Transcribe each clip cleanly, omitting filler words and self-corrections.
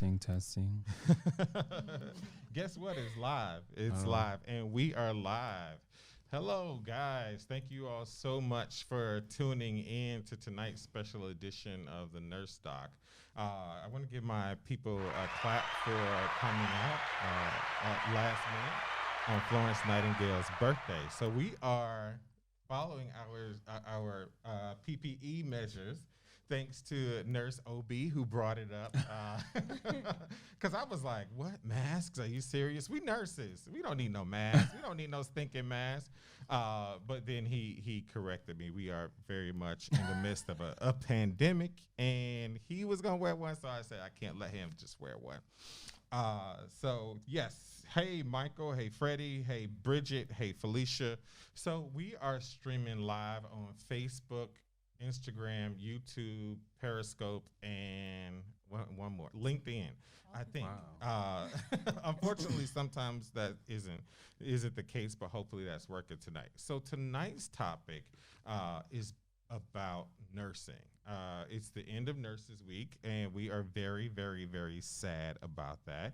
Testing. Guess what? It's live. It's live, and we are live. Hello, guys. Thank you all so much for tuning in to tonight's special edition of the Nurse Doc. I want to give my people a clap for coming out last minute on Florence Nightingale's birthday. So we are following our PPE measures. Thanks to Nurse OB who brought it up. Because I was like, what, masks? Are you serious? We nurses. We don't need no masks. We don't need no stinking masks. But then he corrected me. We are very much in the midst of a pandemic. And he was going to wear one. So I said, I can't let him just wear one. So, yes. Hey, Michael. Hey, Freddie. Hey, Bridget. Hey, Felicia. So we are streaming live on Facebook, Instagram, YouTube, Periscope, and one more, LinkedIn. I think. Wow. Unfortunately, sometimes that isn't the case, but hopefully that's working tonight. So tonight's topic is about nursing. It's the end of Nurses Week, and we are very, very, very sad about that.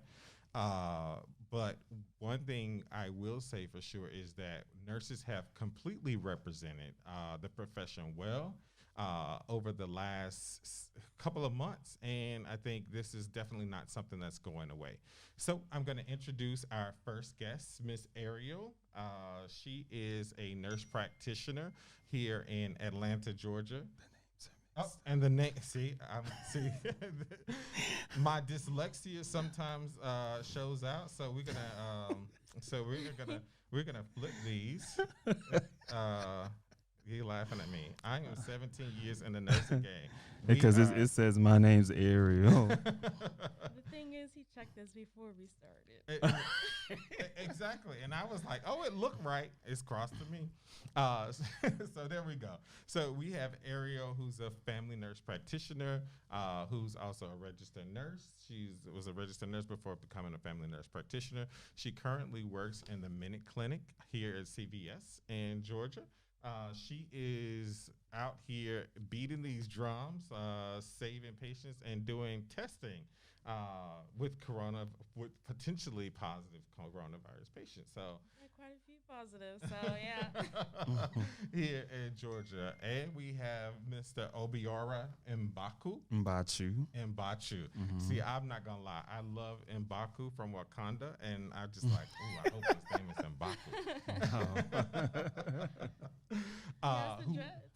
But one thing I will say for sure is that nurses have completely represented the profession well over the last couple of months. And I think this is definitely not something that's going away. So I'm going to introduce our first guest, Miss Ariel. She is a nurse practitioner here in Atlanta, Georgia. Oh, and the name, see, my dyslexia sometimes shows out. So we're gonna flip these. You laughing at me? I am 17 years in the nursing game. Because it says my name's Ariel. The thing is, he checked this before we started. Exactly. And I was like, oh, it looked right. It's crossed to me. So there we go. So we have Ariel, who's a family nurse practitioner, who's also a registered nurse. She was a registered nurse before becoming a family nurse practitioner. She currently works in the Minute Clinic here at CVS in Georgia. She is out here beating these drums, saving patients, and doing testing with potentially positive coronavirus patients. So Quite a few positives. So yeah. here in Georgia, and we have Mr. Obiora Mbaku. Mbachu. Mm-hmm. See, I'm not gonna lie, I love Mbaku from Wakanda, and I'm just like, ooh, I hope his name is Mbaku.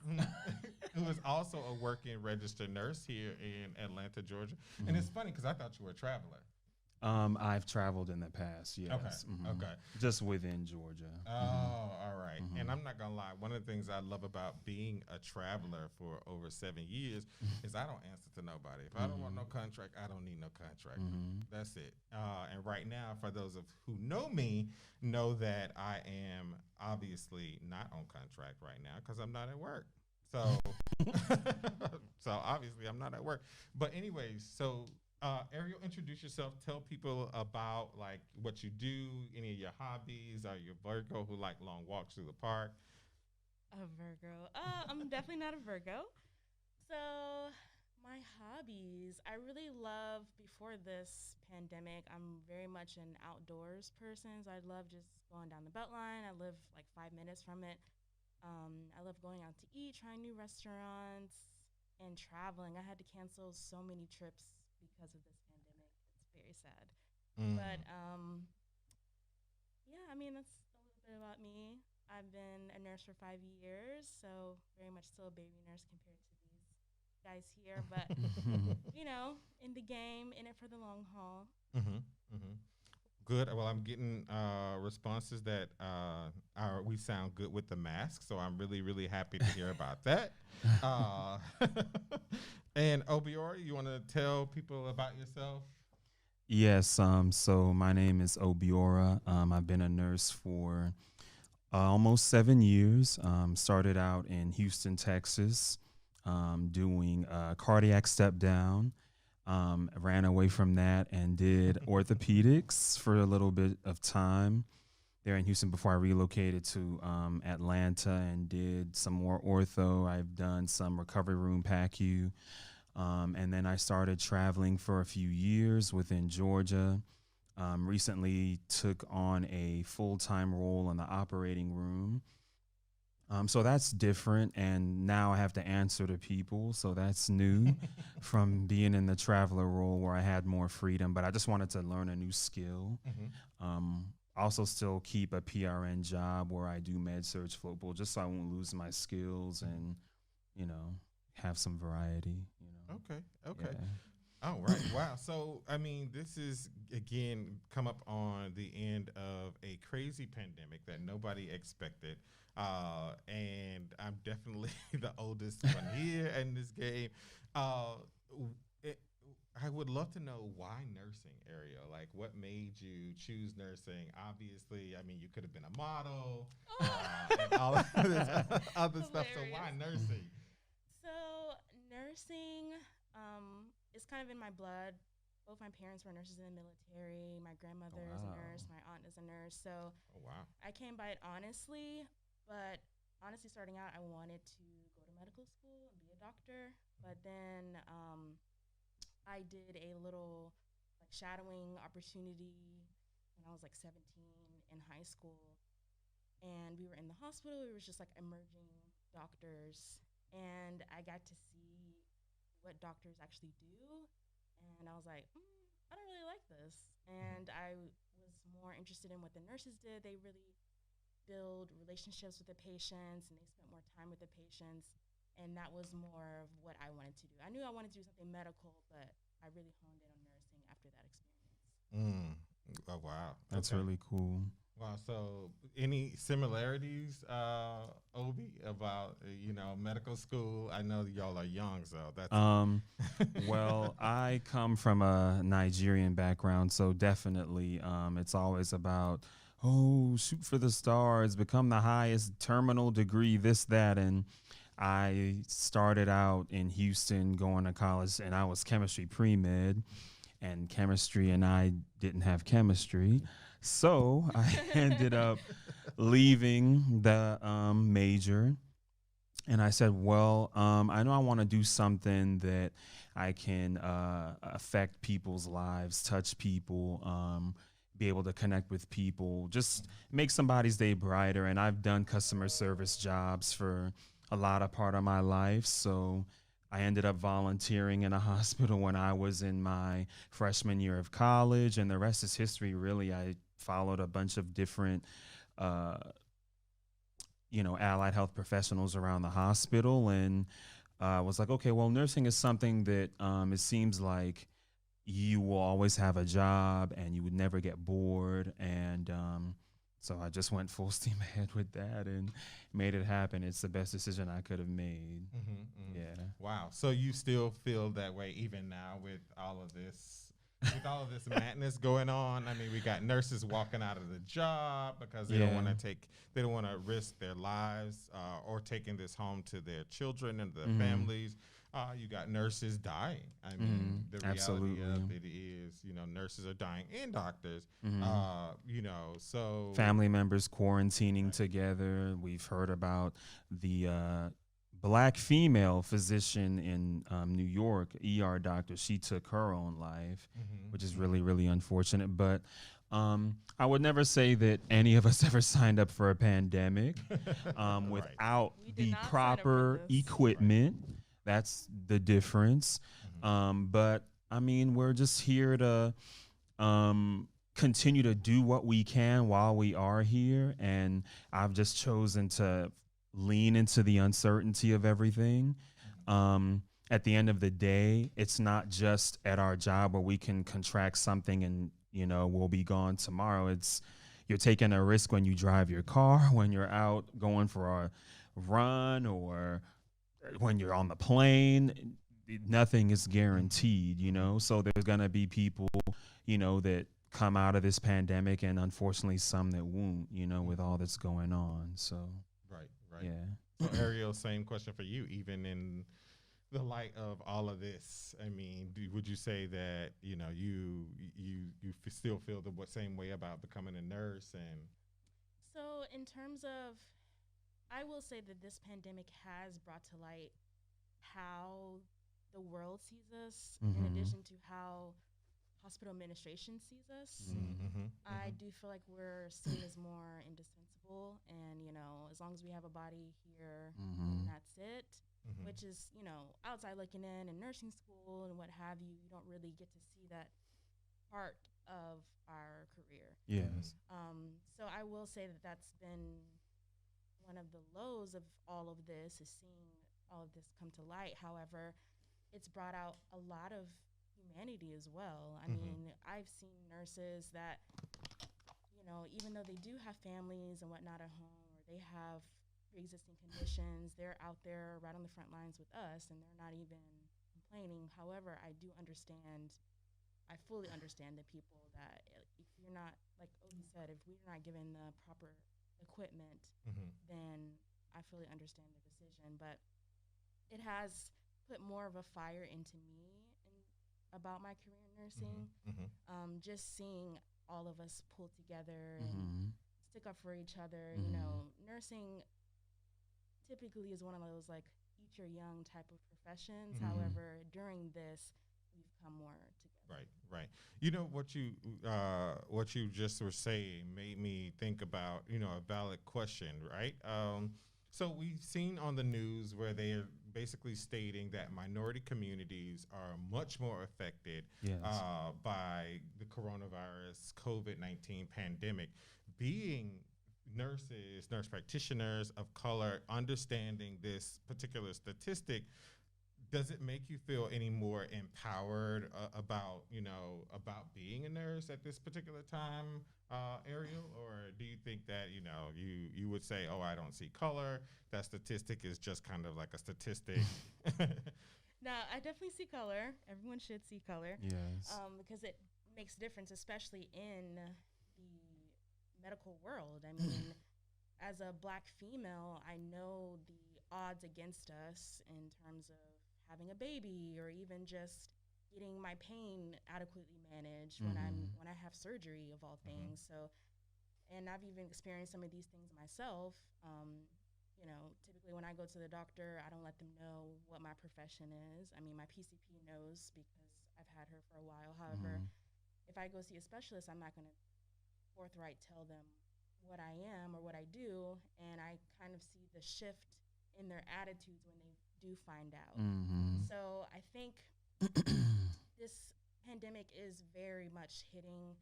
Who is also a working registered nurse here in Atlanta, Georgia. Mm-hmm. And it's funny because I thought you were a traveler. I've traveled in the past, yes. Okay, okay. Just within Georgia. Oh, all right. Mm-hmm. And I'm not going to lie, one of the things I love about being a traveler for over 7 years is I don't answer to nobody. If I don't want no contract, I don't need no contract. That's it. And right now, for those of who know me, know that I am obviously not on contract right now because I'm not at work. So, so obviously I'm not at work. But anyways, so Ariel, introduce yourself. Tell people about like what you do, any of your hobbies. Are you a Virgo who like long walks through the park? A Virgo. I'm definitely not a Virgo. So my hobbies, I really love before this pandemic. I'm very much an outdoors person. So I love just going down the Beltline. I live like 5 minutes from it. I love going out to eat, trying new restaurants, and traveling. I had to cancel so many trips because of this pandemic. It's very sad. But yeah, I mean, that's a little bit about me. I've been a nurse for 5 years, so very much still a baby nurse compared to these guys here. But, you know, in the game, in it for the long haul. Good. Well, I'm getting responses that we sound good with the mask, so I'm really, really happy to hear about that. And Obiora, you want to tell people about yourself? Yes. So my name is Obiora. I've been a nurse for almost 7 years. Started out in Houston, Texas, doing cardiac step down. Ran away from that and did orthopedics for a little bit of time there in Houston before I relocated to Atlanta and did some more ortho. I've done some recovery room PACU. And then I started traveling for a few years within Georgia. Recently took on a full time role in the operating room. So that's different. And now I have to answer to people. So that's new from being in the traveler role where I had more freedom. But I just wanted to learn a new skill. Hmm. Um, Also, still keep a PRN job where I do med surge floatable just so I won't lose my skills and, you know, have some variety, Okay. Okay. Yeah. All right. Wow. So, I mean, this is again come up on the end of a crazy pandemic that nobody expected. And I'm definitely the oldest one here in this game. W- it, I would love to know why nursing, Ariel. Like, what made you choose nursing? Obviously, I mean, you could have been a model and all of this other stuff. So, why Hilarious. nursing? So nursing is kind of in my blood. Both my parents were nurses in the military. My grandmother is a Wow. nurse. My aunt is a nurse. So Oh, wow. I came by it honestly, but honestly, starting out, I wanted to go to medical school and be a doctor. But then I did a little like shadowing opportunity when I was like 17 in high school, and we were in the hospital. We were just like emerging doctors, and I got to see what doctors actually do, and I was like, I don't really like this, and I was more interested in what the nurses did. They really build relationships with the patients, and they spent more time with the patients, and that was more of what I wanted to do. I knew I wanted to do something medical, but I really honed in on nursing after that experience. Mm. Oh, wow. That's Okay. really cool. Wow. So, any similarities, Obi, about medical school? I know y'all are young, so that's. Um, well, I come from a Nigerian background, so definitely, it's always about, oh, shoot for the stars, become the highest terminal degree, this, that, and I started out in Houston going to college, and I was chemistry pre med, and chemistry, and I didn't have chemistry, so I ended up leaving the major, and I said, well, I know I want to do something that I can affect people's lives, touch people, be able to connect with people, just make somebody's day brighter. And I've done customer service jobs for a lot of part of my life. So I ended up volunteering in a hospital when I was in my freshman year of college. And the rest is history, really. I followed a bunch of different uh, allied health professionals around the hospital, and was like, okay, well, nursing is something that it seems like you will always have a job and you would never get bored. And so I just went full steam ahead with that and made it happen. It's the best decision I could have made. Hmm. Hmm. Yeah. Wow. So you still feel that way even now with all of this, with all of this madness going on? I mean, we got nurses walking out of the job because they don't Yeah. want to they don't want to risk their lives or taking this home to their children and their Hmm. families. You got nurses dying. I mean, Hmm. the reality Absolutely. of it is, nurses are dying and doctors. Hmm. So Family members quarantining right. together. We've heard about the black female physician in New York, ER doctor. She took her own life, Hmm. which is Hmm. really, really unfortunate. But I would never say that any of us ever signed up for a pandemic Right. without We did the not sign up for proper this. Right. equipment. That's the difference. Hmm. But I mean, we're just here to continue to do what we can while we are here. And I've just chosen to lean into the uncertainty of everything. At the end of the day, it's not just at our job where we can contract something and, we'll be gone tomorrow. It's you're taking a risk when you drive your car, when you're out going for a run, or when you're on the plane. Nothing is Hmm. guaranteed, Hmm. so there's going to be people that come out of this pandemic, and unfortunately some that won't, with Hmm. all that's going on. So, Right, right. yeah. So, Ariel, same question for you. Even in the light of all of this, I mean, would you say that still feel the same way about becoming a nurse? And So, in terms of, I will say that this pandemic has brought to light how the world sees us, in Mm-hmm. addition to how hospital administration sees us. Mm-hmm. I do feel like we're seen as more indispensable, and as long as we have a body here, then Mm-hmm. that's it. Mm-hmm. Which is, outside looking in nursing school and what have you, you don't really get to see that part of our career. Mm-hmm. Yes. So I will say that that's been one of the lows of all of this, is seeing all of this come to light. However, it's brought out a lot of humanity as well. I Mm-hmm. mean, I've seen nurses that, even though they do have families and whatnot at home, or they have pre-existing conditions, they're out there right on the front lines with us, and they're not even complaining. However, I do understand. I fully understand the people that, if you're not, like Obi said, if we're not given the proper equipment, Mm-hmm. then I fully understand the decision. But it has put more of a fire into me about my career in nursing. Mm-hmm. Just seeing all of us pull together and Mm-hmm. stick up for each other. Mm-hmm. Nursing typically is one of those like eat your young type of professions. Mm-hmm. However, during this, we've come more together. Right, right. You know what you just were saying made me think about a valid question, right? So we've seen on the news where they are basically stating that minority communities are much more affected Yes. by the coronavirus COVID-19 pandemic. Being nurses, nurse practitioners of color, understanding this particular statistic, does it make you feel any more empowered about about being a nurse at this particular time, Ariel? Or do you think that you would say, oh, I don't see color, that statistic is just kind of like a statistic? Now, I definitely see color. Everyone should see color, Yes. because it makes a difference, especially in the medical world. I mean, as a black female, I know the odds against us in terms of having a baby, or even just getting my pain adequately managed when Mm-hmm. I have surgery, of all Mm-hmm. things. So, and I've even experienced some of these things myself. Typically when I go to the doctor, I don't let them know what my profession is. I mean, my PCP knows because I've had her for a while. However, Mm-hmm. if I go see a specialist, I'm not going to forthright tell them what I am or what I do. And I kind of see the shift in their attitudes when they do find out. Mm-hmm. So I think this pandemic is very much hitting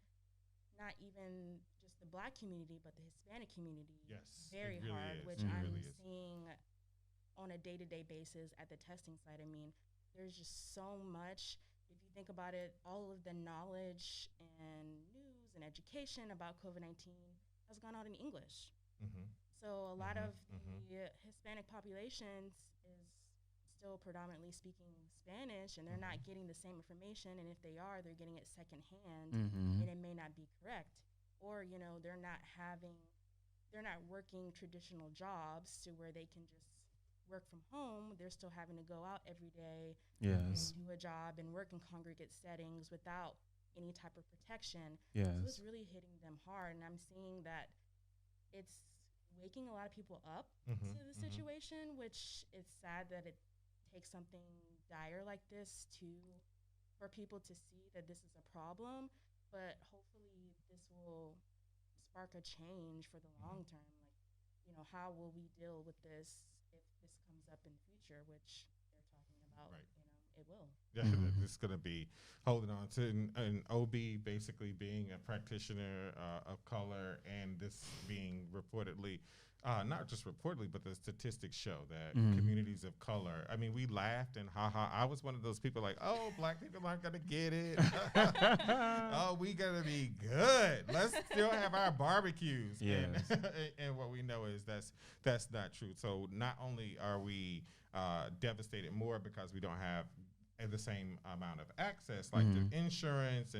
not even just the black community, but the Hispanic community Yes, it very really hard, is. which It Mm-hmm. I'm really is. seeing on a day-to-day basis at the testing site. I mean, there's just so much. If you think about it, all of the knowledge and news and education about COVID-19 has gone out in English. Mm-hmm. So a lot Mm-hmm. of Mm-hmm. the Hispanic populations is still predominantly speaking Spanish, and they're Mm-hmm. not getting the same information. And if they are, they're getting it secondhand, Mm-hmm. and it may not be correct. Or they're not working traditional jobs to where they can just work from home. They're still having to go out every day Mm-hmm. and Yes. do a job and work in congregate settings without any type of protection. So it's Yes. really hitting them hard. And I'm seeing that it's waking a lot of people up Mm-hmm. to the Mm-hmm. situation, which it's sad that it takes something dire like this to for people to see that this is a problem. But hopefully this will spark a change for the long term. Like, how will we deal with this if this comes up in the future, which they're talking about, Right. it will. Yeah, Mm-hmm. it's going to be holding on to an OB basically being a practitioner of color, and this being reportedly, not just reportedly, but the statistics show that Mm-hmm. communities of color. I mean, we laughed and haha. I was one of those people like, oh, black people aren't going to get it. Oh, we going to be good. Let's still have our barbecues. Yes. And what we know is that's not true. So not only are we devastated more because we don't have the same amount of access, like Mm-hmm. the insurance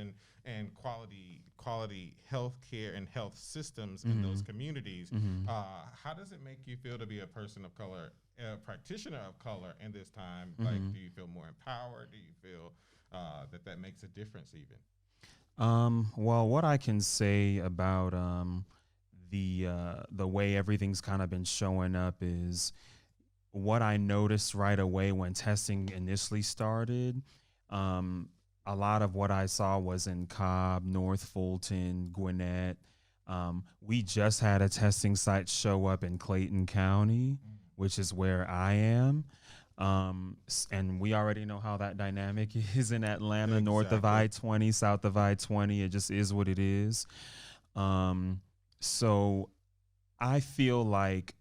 and quality health care and health systems in Mm-hmm. those communities. Mm-hmm. How does it make you feel to be a person of color, a practitioner of color in this time? Like, Mm-hmm. do you feel more empowered? Do you feel that makes a difference even? Well, what I can say about the way everything's kind of been showing up is what I noticed right away when testing initially started, um, a lot of what I saw was in Cobb, North Fulton, Gwinnett. We just had a testing site show up in Clayton County, which is where I am. And we already know how that dynamic is in Atlanta, north of Exactly. I 20, south of I 20. It just is what it is. Um, so I feel like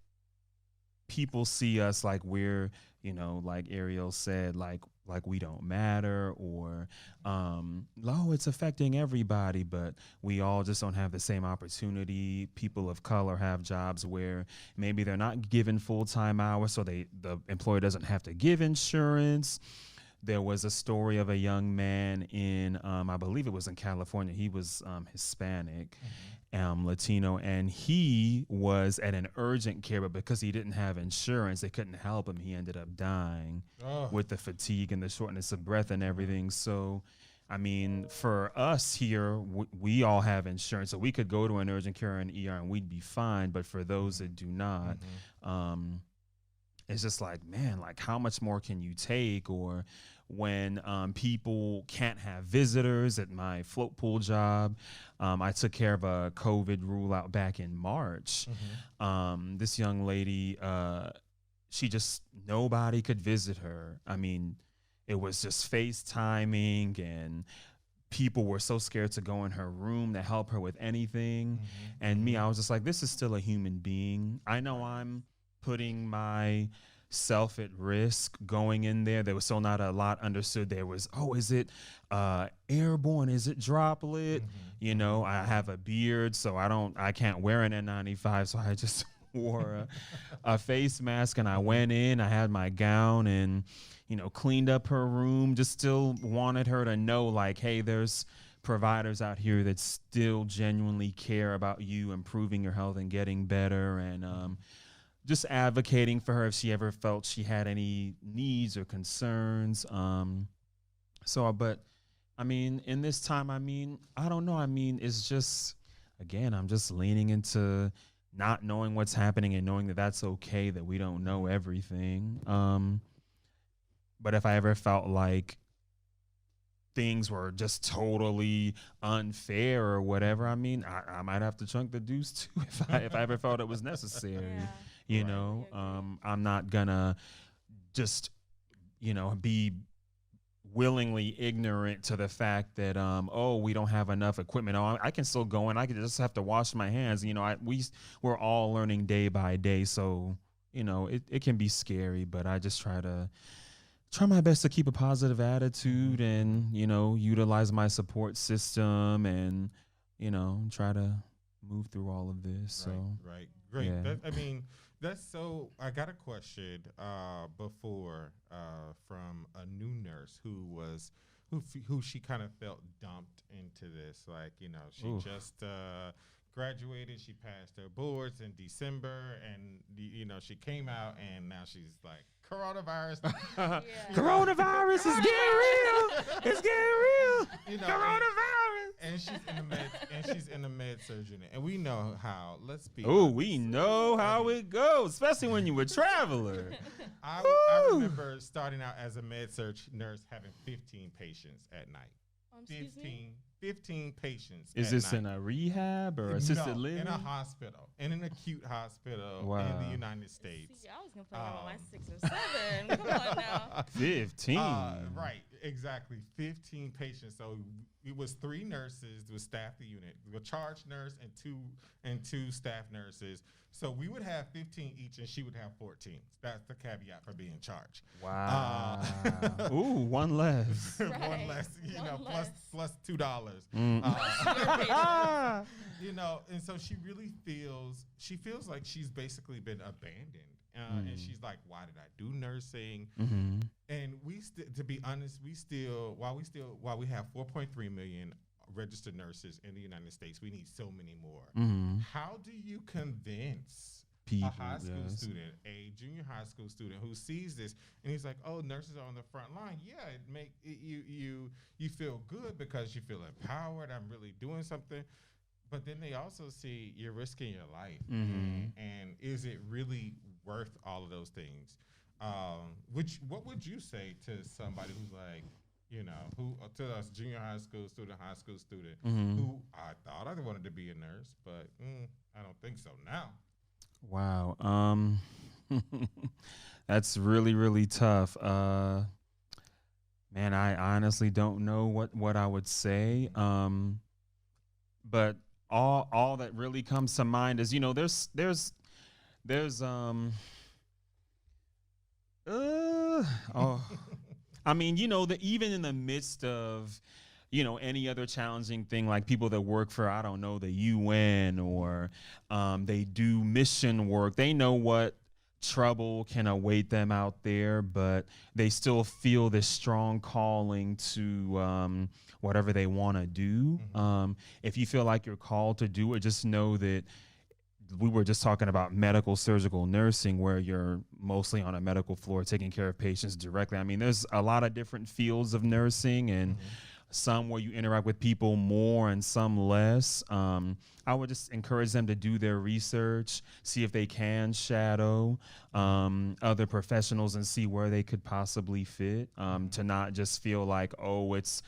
people see us like we're, like Ariel said, like we don't matter, or oh, it's affecting everybody, but we all just don't have the same opportunity. People of color have jobs where maybe they're not given full-time hours, so the employer doesn't have to give insurance. There was a story of a young man in, I believe it was in California. He was Hispanic, Latino, and he was at an urgent care, but because he didn't have insurance, they couldn't help him. He ended up dying Oh, with the fatigue and the shortness of breath and everything. So, I mean, for us here, we all have insurance, so we could go to an urgent care and ER and we'd be fine. But for those that do not, um, it's just like, man, like how much more can you take? Or when people can't have visitors at my float pool job, I took care of a COVID rule out back in March. This young lady, she just, nobody could visit her. I mean, it was just FaceTiming, and people were so scared to go in her room to help her with anything. And me, I was just like, this is still a human being. I know I'm putting my self at risk going in there. There was still not a lot understood. There was, oh, is it airborne? Is it droplet? I have a beard, so I can't wear an N95, so I just wore a face mask, and I went in. I had my gown and cleaned up her room. Just still wanted her to know, like, hey, there's providers out here that still genuinely care about you improving your health and getting better, and just advocating for her if she ever felt she had any needs or concerns. But I mean, in this time, I mean, I don't know. I mean, it's just, again, I'm just leaning into not knowing what's happening and knowing that that's okay, that we don't know everything. But if I ever felt like things were just totally unfair or whatever, I mean, I might have to chunk the deuce too if I ever felt it was necessary. Yeah, You Right. totally know, agree. I'm not gonna just be willingly ignorant to the fact that oh, we don't have enough equipment. Oh, I can still go and I can just have to wash my hands. We're all learning day by day, so it can be scary, but I just try my best to keep a positive attitude and utilize my support system and try to move through all of this. So Right, right. Great. yeah. I mean, that's so. I got a question before from a new nurse who she kind of felt dumped into this. Like, she Oof. just graduated, she passed her boards in December, and she came out, and now she's like coronavirus. Yeah. Coronavirus is getting real. It's getting real. Coronavirus. And she's in the med surgeon, and we know how. Let's be Oh, honest. we know how it goes, especially when you're a traveler. I Woo. remember starting out as a med surg nurse having 15 patients at night. Excuse me. 15 patients. Is at this night. in a rehab or assisted No, living? in a hospital, in an acute hospital in Wow. the United States. See, I was complaining about my 6 or 7. Come on now. 15. Right, exactly. 15 patients. So it was 3 nurses to staff the unit, a charge nurse and two staff nurses. So we would have 15 each, and she would have 14. That's the caveat for being charged. Wow. Ooh, one less. One Right. less, One plus less. $2. Mm. And so she feels like she's basically been abandoned. And she's like, why did I do nursing? Mm-hmm. And to be honest, while we have 4.3 million registered nurses in the United States, we need so many more. Mm-hmm. How do you convince People, a high school yes. student, a junior high school student who sees this and he's like, "Oh, nurses are on the front line." Yeah, you feel good because you feel empowered. I'm really doing something. But then they also see you're risking your life, Mm-hmm. and is it really worth all of those things? What would you say to somebody who's like, who to us junior high school student, high school student, Mm-hmm. who I thought I wanted to be a nurse, but I don't think so now. Wow. That's really, really tough. Man, I honestly don't know what I would say. But all that really comes to mind is, there's oh, I mean, that even in the midst of, any other challenging thing, like people that work for, I don't know, the UN, or they do mission work, they know what trouble can await them out there, but they still feel this strong calling to whatever they want to do. If you feel like you're called to do it, just know that we were just talking about medical surgical nursing, where you're mostly on a medical floor taking care of patients directly. I mean, there's a lot of different fields of nursing, and some where you interact with people more and some less. I would just encourage them to do their research, see if they can shadow other professionals and see where they could possibly fit, to not just feel like, oh, it's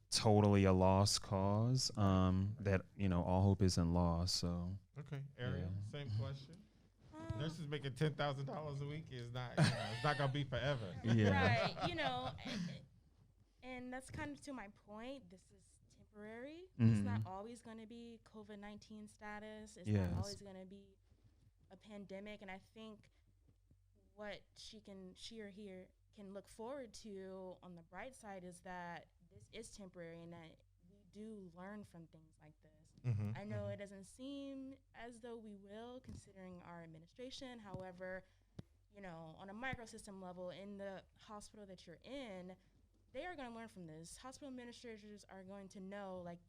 totally a lost cause, that, all hope isn't lost. So, Okay, yeah. Ariel, same question. Um, Nurses making $10,000 a week is not, it's not gonna be forever. Yeah. right. And that's kind of to my point. This is temporary. It's not Mm-hmm. always going to be COVID-19 status. It's not Yes. always going to be a pandemic. And I think what she or he can look forward to on the bright side is that this is temporary and that we do learn from things like this. I know it doesn't seem as though we will, considering our administration. However, on a microsystem level in the hospital that you're in, they are going to learn from this. Hospital administrators are going to know, like,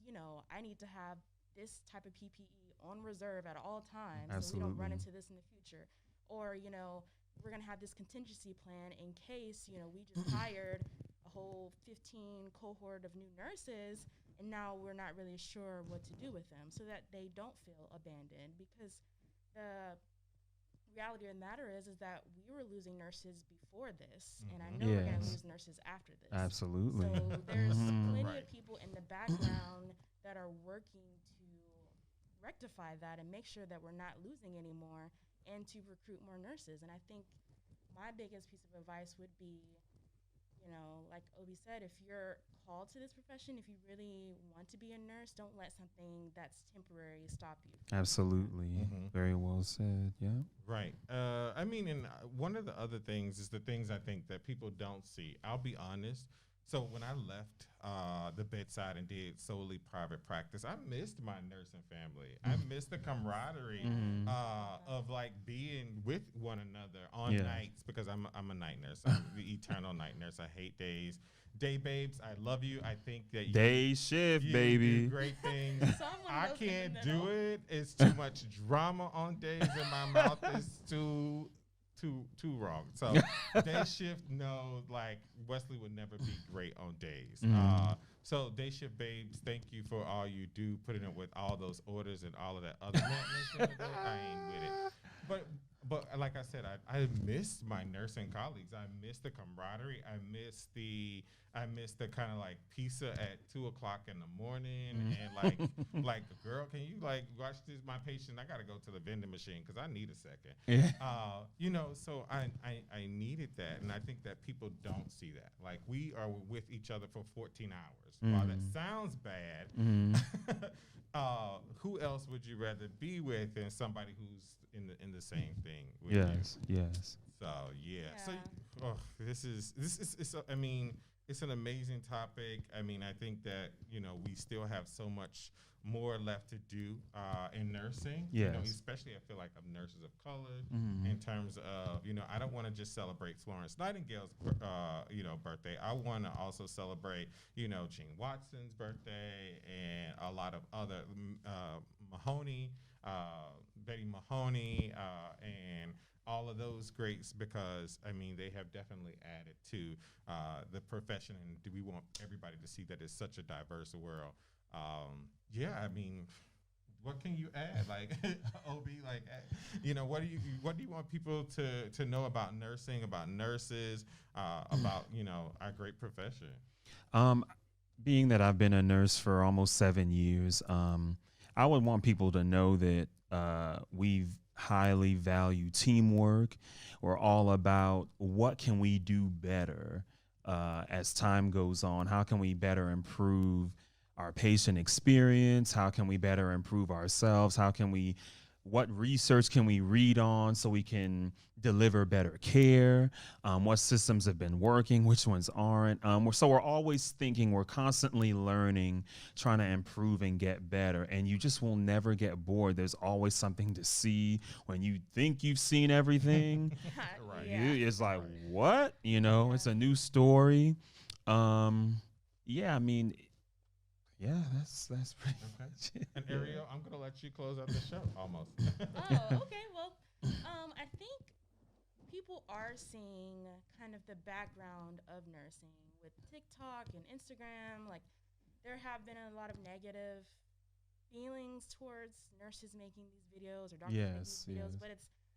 I need to have this type of PPE on reserve at all times so we don't run Absolutely. into this in the future. Or, we're going to have this contingency plan in case, we just hired a whole 15 cohort of new nurses and now we're not really sure what to do with them, so that they don't feel abandoned. Because the reality of the matter is that we were losing nurses before this, and I know we're going to Yes. lose nurses after this. Absolutely. So there's Mhm. plenty Right. of people in the background that are working to rectify that and make sure that we're not losing anymore and to recruit more nurses. And I think my biggest piece of advice would be, like Obi said, if you're called to this profession, if you really want to be a nurse, don't let something that's temporary stop you from doing that. Absolutely. Very well said. Yeah. Right. I mean, and one of the other things is the things I think that people don't see. I'll be honest. So when I left the bedside and did solely private practice, I missed my nursing family. I missed the camaraderie Mm-hmm. of like being with one another on Yeah. nights, because I'm a night nurse. I'm the eternal night nurse. I hate days. Day babes, I love you. I think that Day shift, you baby. do great things. Someone I goes in the can't middle. do it. It's too much drama on days, and my mouth is too wrong. So day shift, no, like Wesley would never be great on days. So day shift babes, thank you for all you do, putting up with all those orders and all of that other madness. I ain't with it. But like I said, I miss my nursing colleagues. I miss the camaraderie. I miss the kind of like pizza at 2 o'clock in the morning, and like girl, can you like watch this? My patient, I gotta go to the vending machine because I need a second. Yeah. So I needed that, and I think that people don't see that. Like, we are with each other for 14 hours. While that sounds bad, who else would you rather be with than somebody who's in the same thing with you? Yes. Yes. So yeah. So Yeah. this is I mean, it's an amazing topic. I mean, I think that we still have so much more left to do in nursing. Yes. Especially I feel like of nurses of color, Mm-hmm. in terms of I don't want to just celebrate Florence Nightingale's birthday. I want to also celebrate Gene Watson's birthday and a lot of other Mahoney, Betty Mahoney, and all of those greats, because I mean they have definitely added to the profession, and do we want everybody to see that it's such a diverse world? Yeah, I mean, what can you add? Like Ob, like what do you want people to know about nursing, about nurses, about our great profession? Um, Being that I've been a nurse for almost 7 years, I would want people to know that we've highly value teamwork. We're all about what can we do better as time goes on. How can we better improve our patient experience? How can we better improve ourselves? What research can we read on so we can deliver better care? What systems have been working, which ones aren't. So we're always thinking, we're constantly learning, trying to improve and get better. And you just will never get bored. There's always something to see. When you think you've seen everything, Right. Yeah. it's like, Right. what? It's Yeah. a new story. Yeah, I mean, yeah, that's pretty Okay. much it. And Yeah. Ariel, I'm gonna let you close out the show almost. Oh, okay. Well, I think people are seeing kind of the background of nursing with TikTok and Instagram. Like, there have been a lot of negative feelings towards nurses making these videos or doctors making these Yes, videos, yes. but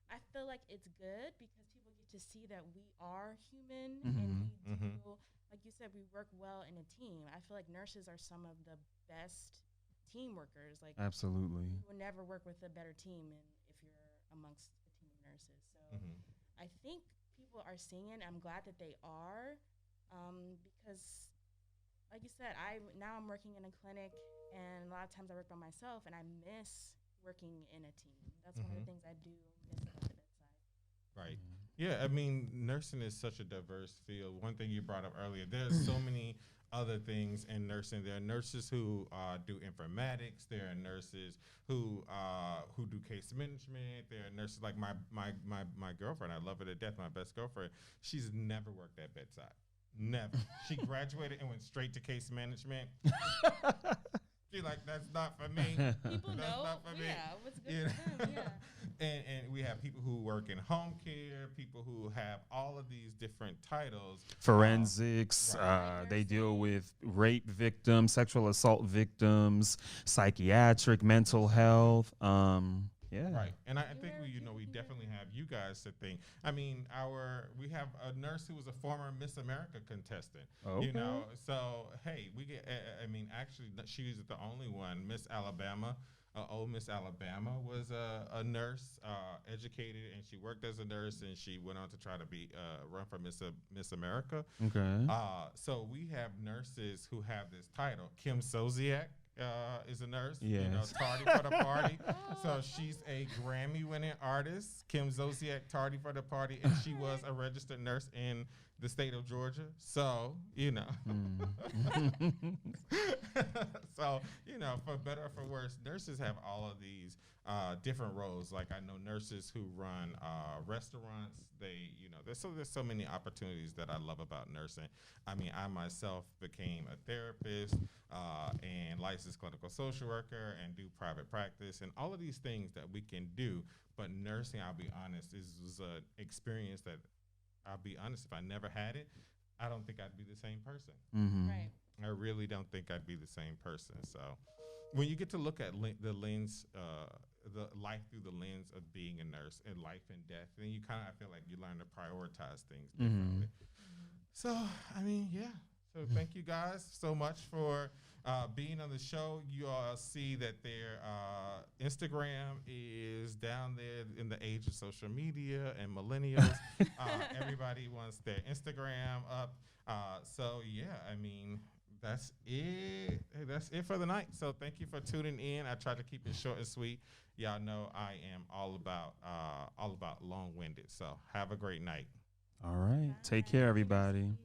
I feel like it's good because people get to see that we are human and Hmm. we Mm-hmm. do, like you said, we work well in a team. I feel like nurses are some of the best team workers. Like, Absolutely. you will never work with a better team if you're amongst a team of nurses. So Mm-hmm. I think people are seeing it. I'm glad that they are, because, like you said, I'm working in a clinic, and a lot of times I work by myself, and I miss working in a team. That's one of Mm-hmm. the things I do miss about the bedside. Right. Yeah, I mean, nursing is such a diverse field. One thing you brought up earlier, there's so many other things in nursing. There are nurses who do informatics. There are nurses who do case management. There are nurses like my girlfriend. I love her to death. My best girlfriend. She's never worked at bedside. Never. She graduated and went straight to case management. She's like, that's not for me. People That's know, not for me. yeah, what's good You for them, know? yeah. And we have people who work in home care, people who have all of these different titles. Forensics. Right. They deal Nursing. with rape victims, sexual assault victims, psychiatric, mental health. Yeah. Right, and I think Anywhere people we can get. definitely have you guys to think. I mean, we have a nurse who was a former Miss America contestant. You Okay. know, so hey, we get. I mean, actually, she was the only one. Miss Alabama, old Miss Alabama was a nurse, educated, and she worked as a nurse, and she went on to try to be run for Miss America. Okay. So we have nurses who have this title. Kim Soziak is a nurse, Yes. tardy for the party. So Oh, she's a Grammy-winning artist, Kim Zolciak, tardy for the party, and she was a registered nurse in the state of Georgia. So, Mm. so, for better or for worse, nurses have all of these different roles. Like I know nurses who run restaurants. There's so many opportunities that I love about nursing. I mean, I myself became a therapist and licensed clinical social worker and do private practice and all of these things that we can do. But nursing, I'll be honest, is an experience that I'll be honest, if I never had it, I don't think I'd be the same person. Hmm. right. I really don't think I'd be the same person. So when you get to look at the lens, the life through the lens of being a nurse and life and death, then you kind of, I feel like you learn to prioritize things differently. So, I mean, yeah. So thank you guys so much for being on the show. You all see that their Instagram is down there in the age of social media and millennials. Everybody wants their Instagram up. So, yeah, I mean, that's it. Hey, that's it for the night. So thank you for tuning in. I try to keep it short and sweet. Y'all know I am all about long-winded. So have a great night. All right. Take care, Bye. everybody. Merci.